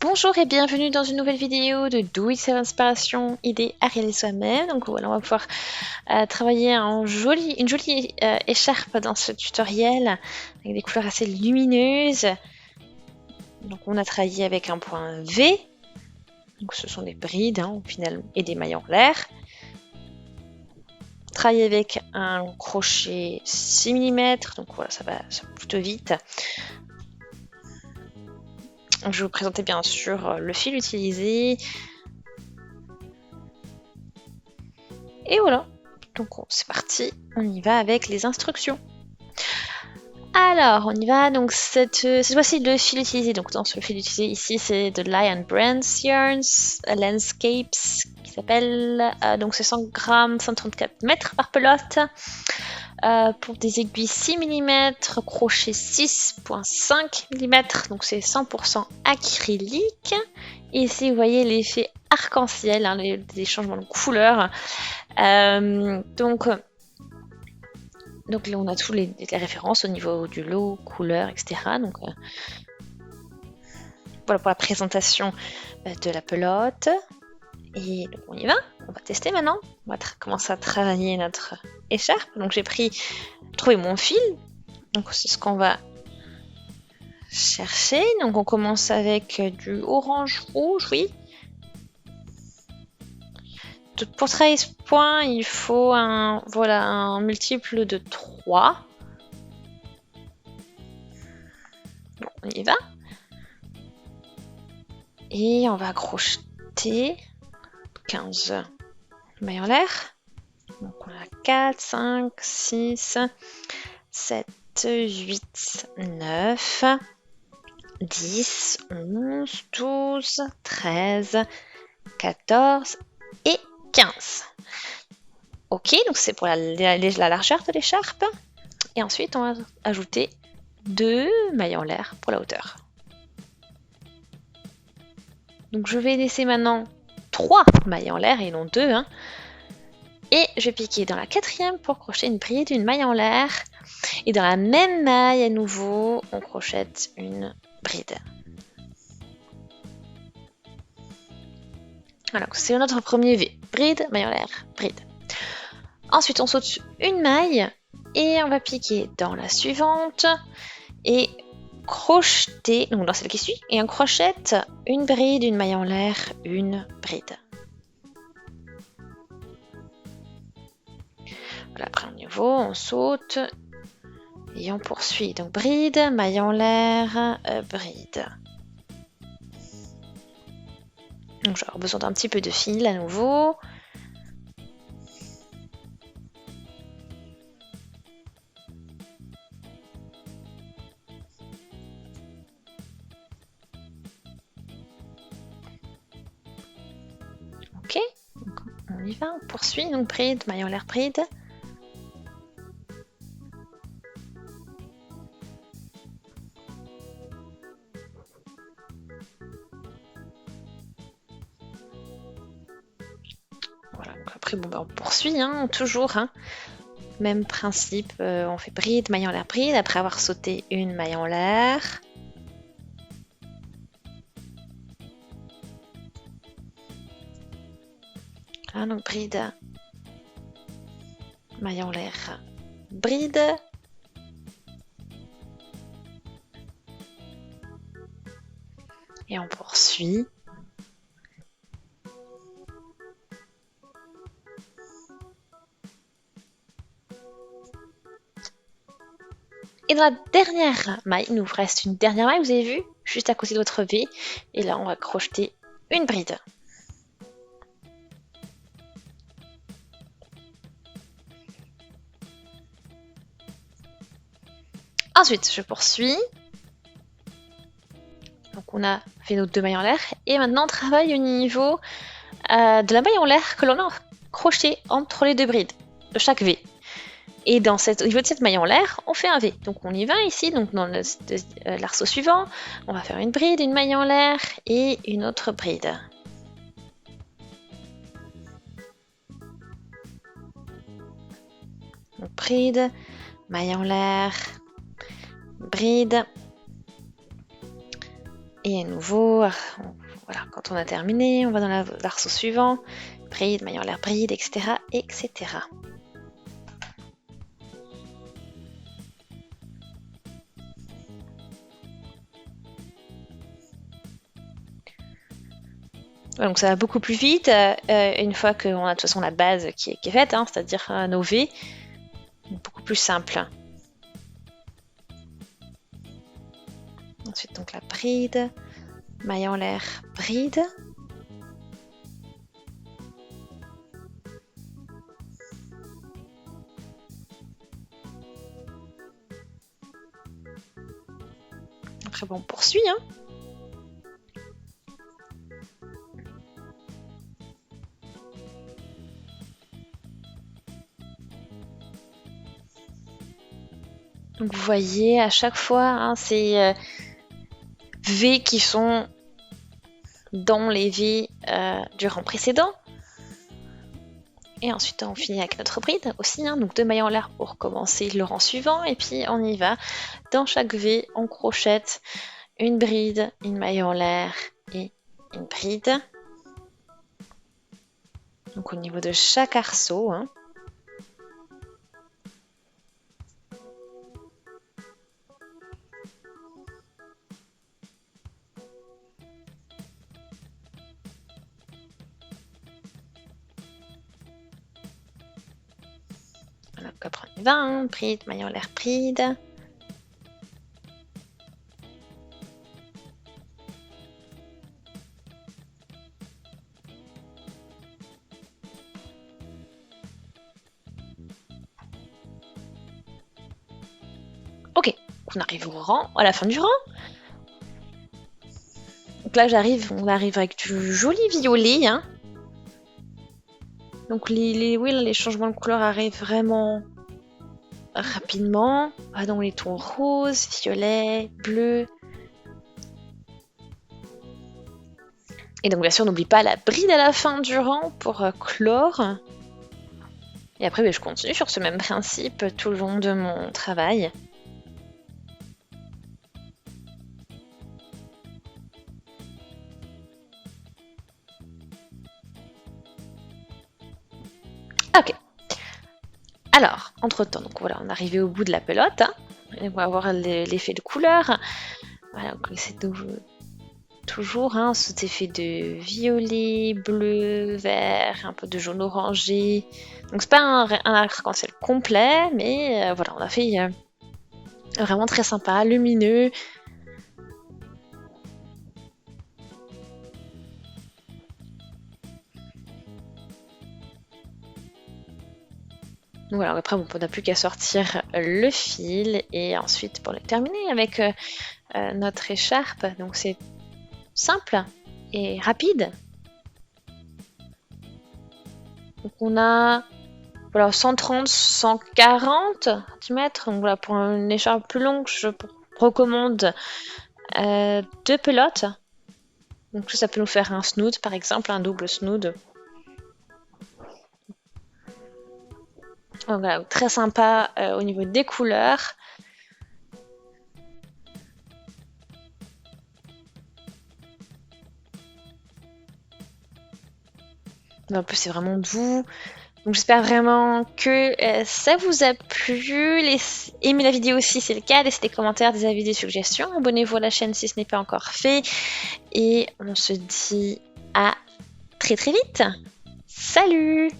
Bonjour et bienvenue dans une nouvelle vidéo de Do It Self Inspiration, idée à réaliser soi-même. Donc voilà, on va pouvoir travailler une jolie écharpe dans ce tutoriel avec des couleurs assez lumineuses. Donc on a travaillé avec un point V, donc ce sont des brides au final et des mailles en l'air. Travailler avec un crochet 6 mm, donc voilà, ça va plutôt vite. Je vais vous présenter bien sûr le fil utilisé. Et voilà, donc c'est parti, on y va avec les instructions. Alors, on y va, donc cette fois-ci le fil utilisé, donc dans ce fil utilisé ici c'est de Lion Brands Yarns Landscapes qui s'appelle, donc c'est 100 grammes, 134 mètres par pelote, pour des aiguilles 6 mm, crochet 6,5 mm, donc c'est 100% acrylique. Et ici vous voyez l'effet arc-en-ciel, les changements de couleur. Donc là on a tous les références au niveau du lot, couleur, etc. Donc voilà pour la présentation de la pelote. Et donc on y va, on va tester maintenant. On va commencer à travailler notre écharpe. Donc j'ai trouvé mon fil. Donc c'est ce qu'on va chercher. Donc on commence avec du orange-rouge, oui. Pour travailler ce point, il faut un multiple de 3. Bon, on y va. Et on va crocheter 15 mailles en l'air. Donc on a 4, 5, 6, 7, 8, 9, 10, 11, 12, 13, 14 et 15. Ok, donc c'est pour la largeur de l'écharpe. Et ensuite, on va ajouter 2 mailles en l'air pour la hauteur. Donc je vais laisser maintenant 3 mailles en l'air et non 2. Et je vais piquer dans la 4e pour crocheter une bride, une maille en l'air. Et dans la même maille, à nouveau, on crochette une bride. Voilà, c'est notre premier V. Bride, maille en l'air, bride. Ensuite, on saute une maille et on va piquer dans la suivante et crocheter, donc dans celle qui suit, et on crochette une bride, une maille en l'air, une bride. Voilà, après au niveau, on saute et on poursuit. Donc bride, maille en l'air, bride. Donc j'aurai besoin d'un petit peu de fil à nouveau. Ok, donc on y va, on poursuit. Donc bride, maille en l'air, bride. Voilà, donc après on poursuit, toujours. Même principe, on fait bride, maille en l'air, bride, après avoir sauté une maille en l'air. Voilà, donc bride, maille en l'air, bride. Et on poursuit. Et dans la dernière maille, il nous reste une dernière maille, vous avez vu, juste à côté de votre V. Et là, on va crocheter une bride. Ensuite, je poursuis. Donc on a fait nos 2 mailles en l'air. Et maintenant, on travaille au niveau de la maille en l'air que l'on a crochetée entre les 2 brides de chaque V. Et au niveau de cette maille en l'air, on fait un V. Donc on y va ici, donc dans l'arceau suivant, on va faire une bride, une maille en l'air et une autre bride. Donc bride, maille en l'air, bride, Et à nouveau, voilà, quand on a terminé, on va dans l'arceau suivant, bride, maille en l'air, bride, etc., etc. Donc ça va beaucoup plus vite une fois qu'on a de toute façon la base qui est faite, hein, c'est-à-dire nos V, beaucoup plus simple. Ensuite donc la bride, maille en l'air, bride. Après bon, on poursuit, hein. Donc vous voyez à chaque fois, hein, ces V qui sont dans les V du rang précédent. Et ensuite on finit avec notre bride aussi, hein, donc 2 mailles en l'air pour commencer le rang suivant. Et puis on y va, dans chaque V on crochette une bride, une maille en l'air et une bride. Donc au niveau de chaque arceau, hein. Donc après on y va, hein, bride, maille en l'air, bride. Ok, on arrive au rang, à la fin du rang. Donc là on arrive avec du joli violet, hein. Donc les changements de couleur arrivent vraiment rapidement. Ah, donc les tons rose, violet, bleu. Et donc bien sûr, n'oublie pas la bride à la fin du rang pour clore. Et après, je continue sur ce même principe tout le long de mon travail. Ok. Alors, entre-temps, donc voilà, on est arrivé au bout de la pelote. Hein. Et on va voir l'effet de couleur. Voilà, donc c'est toujours hein, cet effet de violet, bleu, vert, un peu de jaune orangé. Donc c'est pas un arc-en-ciel complet, mais voilà, on a fait vraiment très sympa, lumineux. Donc voilà, après on n'a plus qu'à sortir le fil et ensuite pour le terminer avec notre écharpe. Donc c'est simple et rapide. Donc on a voilà, 130, 140 cm. Donc voilà, pour une écharpe plus longue, je recommande 2 pelotes. Donc ça peut nous faire un snood par exemple, un double snood. Donc voilà, très sympa au niveau des couleurs. En plus, c'est vraiment doux. Donc j'espère vraiment que ça vous a plu. Aimez la vidéo si c'est le cas. Laissez des commentaires, des avis, des suggestions. Abonnez-vous à la chaîne si ce n'est pas encore fait. Et on se dit à très très vite. Salut!